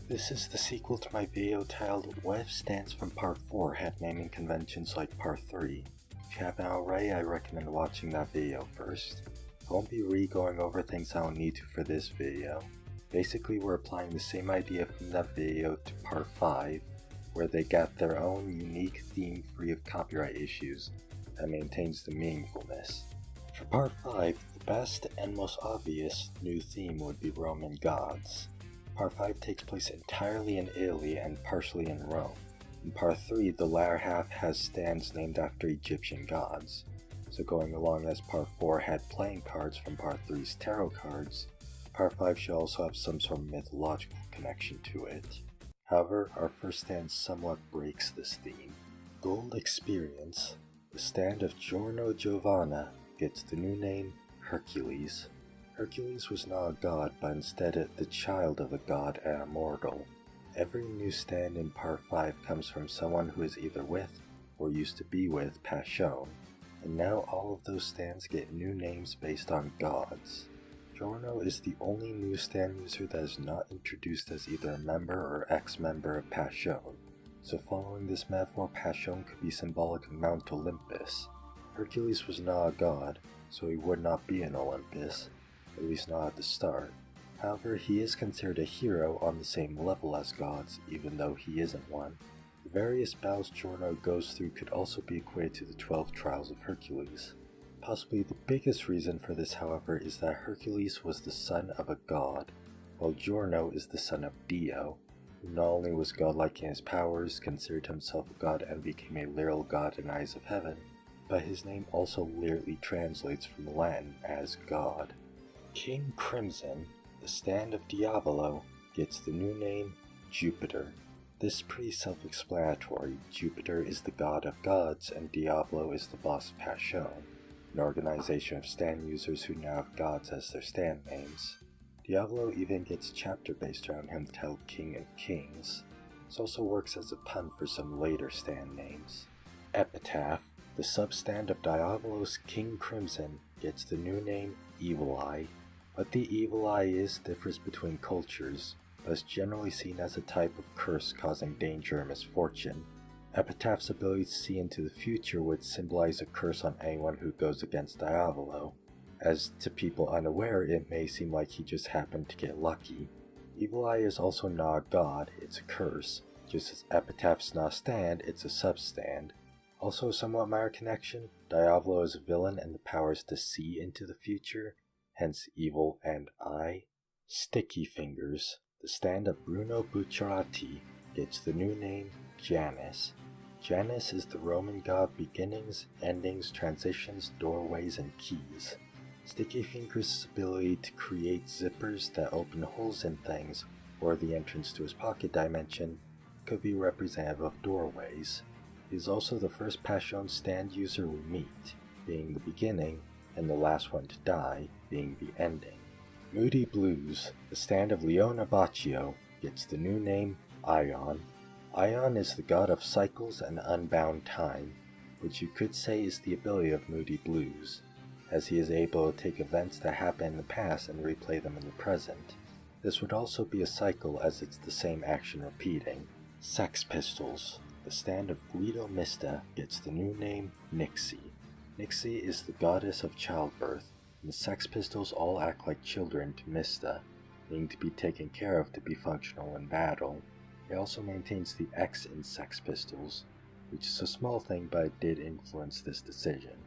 This is the sequel to my video titled What If Stands from Part 4 had naming conventions like Part 3. If you haven't already, I recommend watching that video first. I won't be re-going over things I don't need to for this video. Basically, we're applying the same idea from that video to Part 5, where they got their own unique theme free of copyright issues that maintains the meaningfulness. For Part 5, the best and most obvious new theme would be Roman gods. Part 5 takes place entirely in Italy and partially in Rome. In Part 3, the latter half has stands named after Egyptian gods. So going along as Part 4 had playing cards from Part 3's tarot cards, Part 5 should also have some sort of mythological connection to it. However, our first stand somewhat breaks this theme. Gold Experience, the stand of Giorno Giovanna, gets the new name Hercules. Hercules was not a god, but instead the child of a god and immortal. Every new stand in Part 5 comes from someone who is either with, or used to be with, Passione, and now all of those stands get new names based on gods. Giorno is the only new stand user that is not introduced as either a member or ex-member of Passione, so following this metaphor, Passione could be symbolic of Mount Olympus. Hercules was not a god, so he would not be in Olympus, at least not at the start. However, he is considered a hero on the same level as gods, even though he isn't one. The various battles Giorno goes through could also be equated to the 12 trials of Hercules. Possibly the biggest reason for this, however, is that Hercules was the son of a god, while Giorno is the son of Dio, who not only was godlike in his powers, considered himself a god and became a literal god in eyes of heaven, but his name also literally translates from Latin as god. King Crimson, the stand of Diavolo, gets the new name Jupiter. This is pretty self-explanatory. Jupiter is the god of gods and Diavolo is the boss of Passione, an organization of stand users who now have gods as their stand names. Diavolo even gets a chapter based around him titled King of Kings. This also works as a pun for some later stand names. Epitaph, the substand of Diavolo's King Crimson, gets the new name Evil Eye. What the Evil Eye is differs between cultures, but is generally seen as a type of curse causing danger or misfortune. Epitaph's ability to see into the future would symbolize a curse on anyone who goes against Diavolo, as to people unaware it may seem like he just happened to get lucky. Evil Eye is also not a god, it's a curse. Just as Epitaph's not a stand, it's a substand. Also a somewhat minor connection, Diavolo is a villain and the power is to see into the future, hence evil and eye. Sticky Fingers, the stand of Bruno Bucciarati, gets the new name Janus. Janus is the Roman god of beginnings, endings, transitions, doorways, and keys. Sticky Fingers' ability to create zippers that open holes in things, or the entrance to his pocket dimension, could be representative of doorways. He is also the first Passione stand user we meet, being the beginning, and the last one to die, being the ending. Moody Blues, the stand of Leona Baccio, gets the new name Aion. Aion is the god of cycles and unbound time, which you could say is the ability of Moody Blues, as he is able to take events that happened in the past and replay them in the present. This would also be a cycle as it's the same action repeating. Sex Pistols, the stand of Guido Mista, gets the new name Nixi. Nixi is the goddess of childbirth, and the Sex Pistols all act like children to Mista, needing to be taken care of to be functional in battle. It also maintains the X in Sex Pistols, which is a small thing but it did influence this decision.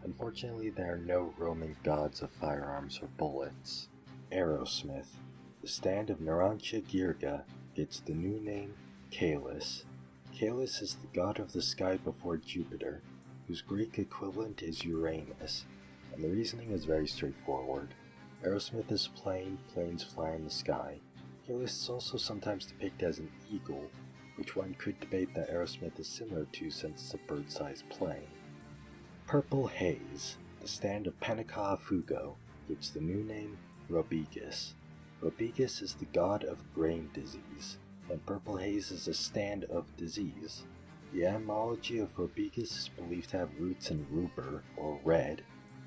Unfortunately, there are no Roman gods of firearms or bullets. Aerosmith, the stand of Narantia Girga, gets the new name Caelus. Caelus is the god of the sky before Jupiter, whose Greek equivalent is Uranus, and the reasoning is very straightforward. Aerosmith is a plane, planes fly in the sky. Caelus is also sometimes depicted as an eagle, which one could debate that Aerosmith is similar to since it's a bird-sized plane. Purple Haze, the stand of Pentecost Fugo, gets the new name Robigus. Robigus is the god of grain disease, and Purple Haze is a stand of disease. The etymology of Robigus is believed to have roots in rubor, or red,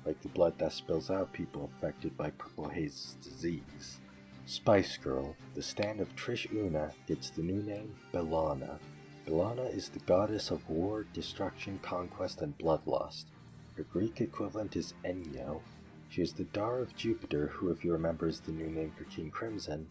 like the blood that spills out people affected by Purple Haze's disease. Spice Girl, the stand of Trish Una, gets the new name Bellana. Bellana is the goddess of war, destruction, conquest, and bloodlust. Her Greek equivalent is Enyo. She is the daughter of Jupiter, who, if you remember, is the new name for King Crimson,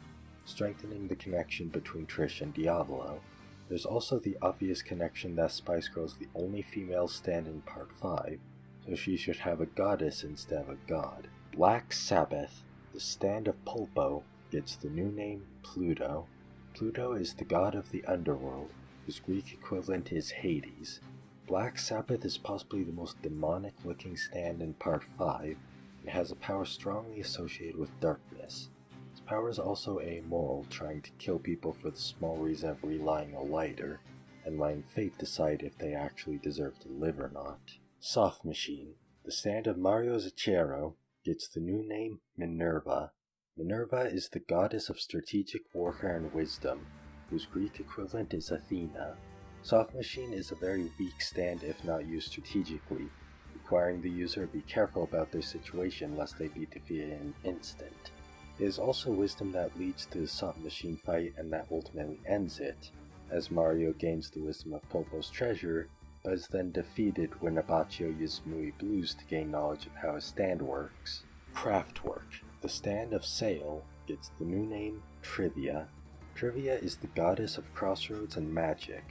strengthening the connection between Trish and Diavolo. There's also the obvious connection that Spice Girl is the only female stand in Part 5, so she should have a goddess instead of a god. Black Sabbath, the stand of Pulpo, gets the new name Pluto. Pluto is the god of the underworld, whose Greek equivalent is Hades. Black Sabbath is possibly the most demonic-looking stand in Part 5, and has a power strongly associated with darkness. His power is also amoral, trying to kill people for the small reason of relying a lighter, and letting fate decide if they actually deserve to live or not. Soft Machine, the stand of Mario Zacchero, gets the new name Minerva. Minerva is the goddess of strategic warfare and wisdom, whose Greek equivalent is Athena. Soft Machine is a very weak stand if not used strategically, requiring the user to be careful about their situation lest they be defeated in an instant. It is also wisdom that leads to the Soft Machine fight and that ultimately ends it, as Mario gains the wisdom of Pulpo's treasure, but is then defeated when Abbacchio uses Muy Blues to gain knowledge of how his stand works. Craftwork, the stand of Sail, gets the new name Trivia. Trivia is the goddess of crossroads and magic.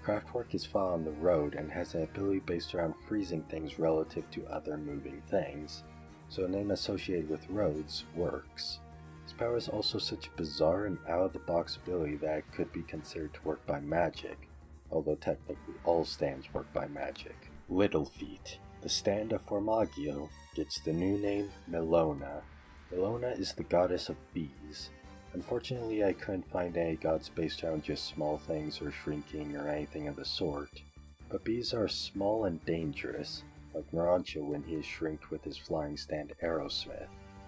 Craftwork is fought on the road and has an ability based around freezing things relative to other moving things, so a name associated with roads works. His power is also such a bizarre and out-of-the-box ability that it could be considered to work by magic, although technically all stands work by magic. Little Feet, the stand of Formaggio, gets the new name Melona. Melona is the goddess of bees. Unfortunately, I couldn't find any gods based around just small things or shrinking or anything of the sort, but bees are small and dangerous, like Narancho when he is shrinked with his flying stand Aerosmith.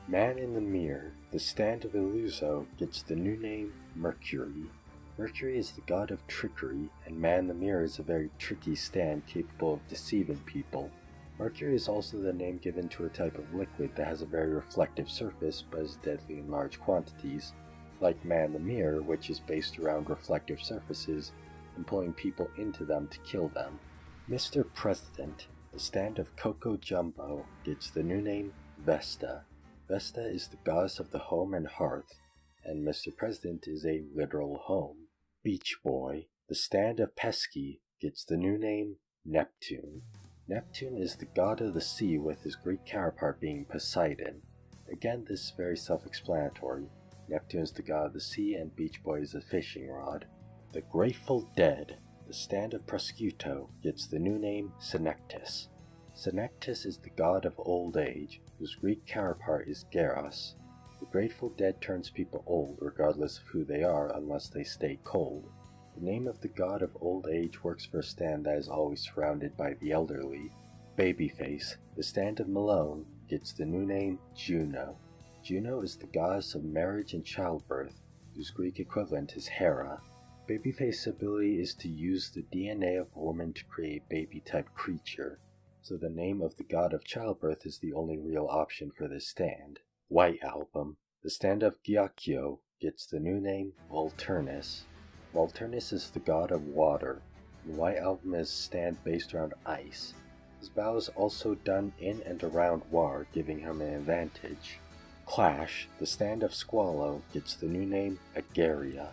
Man in the Mirror, the stand of Illuso, gets the new name Mercury. Mercury is the god of trickery, and Man in the Mirror is a very tricky stand capable of deceiving people. Mercury is also the name given to a type of liquid that has a very reflective surface but is deadly in large quantities, like Man in the Mirror, which is based around reflective surfaces and pulling people into them to kill them. Mr. President, the stand of Coco Jumbo, gets the new name Vesta. Vesta is the goddess of the home and hearth, and Mr. President is a literal home. Beach Boy, the stand of Pesky, gets the new name Neptune. Neptune is the god of the sea with his Greek counterpart being Poseidon. Again, this is very self-explanatory. Neptune is the god of the sea and Beach Boy is a fishing rod. The Grateful Dead, the stand of Prosciutto, gets the new name Senectus. Senectus is the god of old age, whose Greek counterpart is Geras. The Grateful Dead turns people old regardless of who they are unless they stay cold. The name of the god of old age works for a stand that is always surrounded by the elderly. Babyface, the stand of Malone, gets the new name Juno. Juno is the goddess of marriage and childbirth, whose Greek equivalent is Hera. Babyface's ability is to use the DNA of a woman to create a baby-type creature, so the name of the god of childbirth is the only real option for this stand. White Album, the stand of GioGio, gets the new name Volturnus. Volturnus is the god of water, and White Album is a stand based around ice. His battle is also done in and around War, giving him an advantage. Clash, the stand of Squalo, gets the new name Agaria.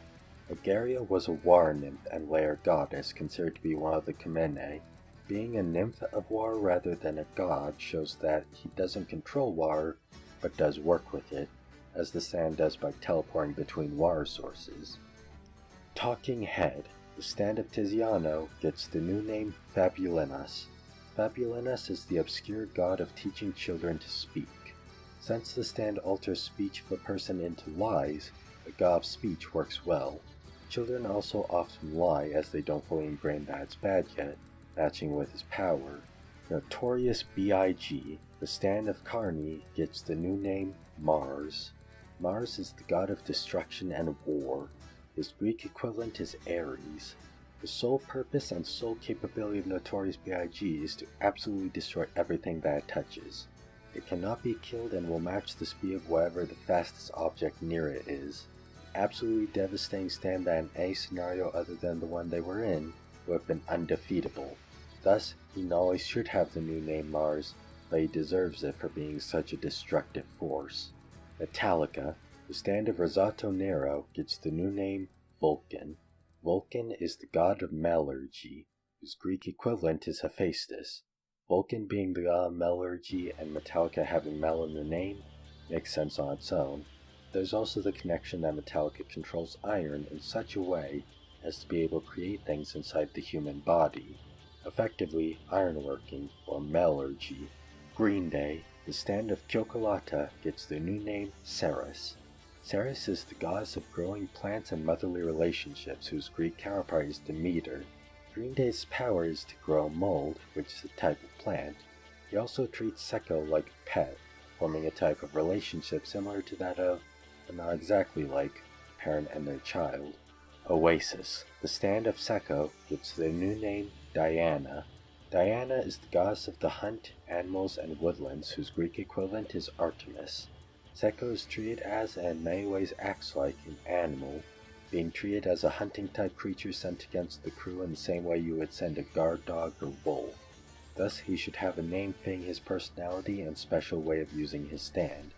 Agaria was a war nymph and lair goddess considered to be one of the Kamene. Being a nymph of war rather than a god shows that he doesn't control water, but does work with it, as the stand does by teleporting between water sources. Talking Head, the stand of Tiziano, gets the new name Fabulinus. Fabulinus is the obscure god of teaching children to speak. Since the stand alters speech of a person into lies, the god of speech works well. Children also often lie as they don't fully ingrain that it's bad yet, matching with his power. Notorious B.I.G., the stand of Carney, gets the new name Mars. Mars is the god of destruction and war. His Greek equivalent is Ares. The sole purpose and sole capability of Notorious B.I.G. is to absolutely destroy everything that it touches. It cannot be killed and will match the speed of whatever the fastest object near it is. Absolutely devastating stand that in any scenario other than the one they were in would have been undefeatable. Thus, he not only should have the new name Mars, but he deserves it for being such a destructive force. Metallica, the stand of Rosato Nero, gets the new name Vulcan. Vulcan is the god of metallurgy, whose Greek equivalent is Hephaestus. Vulcan being the god of metallurgy and Metallica having metal in the name makes sense on its own. There's also the connection that Metallica controls iron in such a way as to be able to create things inside the human body, effectively ironworking or metallurgy. Green Day, the stand of Chocolata, gets the new name Ceres. Ceres is the goddess of growing plants and motherly relationships, whose Greek counterpart is Demeter. Green Day's power is to grow mold, which is a type of plant. He also treats Sekko like a pet, forming a type of relationship similar to that of, but not exactly like, a parent and their child. Oasis, the stand of Sekko, gets the new name Diana. Diana is the goddess of the hunt, animals, and woodlands, whose Greek equivalent is Artemis. Sekko is treated as, and in many ways acts like, an animal, being treated as a hunting-type creature sent against the crew in the same way you would send a guard dog or wolf. Thus, he should have a name fitting his personality and special way of using his stand.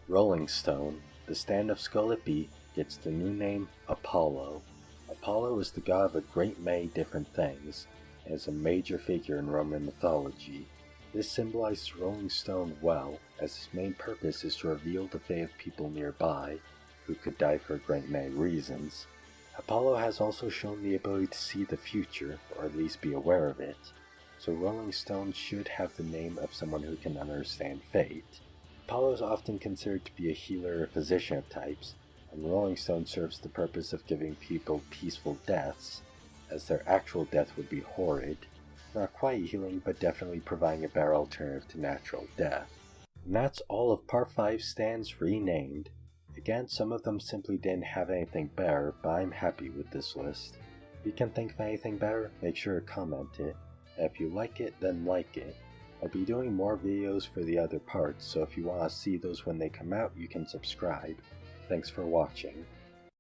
Rolling Stone, the stand of Scolippi, gets the new name Apollo. Apollo is the god of a great many different things, and is a major figure in Roman mythology. This symbolizes Rolling Stone well, as his main purpose is to reveal the fate of people nearby, who could die for a great many reasons. Apollo has also shown the ability to see the future, or at least be aware of it, so Rolling Stone should have the name of someone who can understand fate. Apollo is often considered to be a healer or physician of types, and Rolling Stone serves the purpose of giving people peaceful deaths, as their actual death would be horrid. Not quite healing, but definitely providing a better alternative to natural death. And that's all of Part 5 stands renamed. Again, some of them simply didn't have anything better, but I'm happy with this list. If you can think of anything better, make sure to comment it. And if you like it, then like it. I'll be doing more videos for the other parts, so if you want to see those when they come out, you can subscribe. Thanks for watching.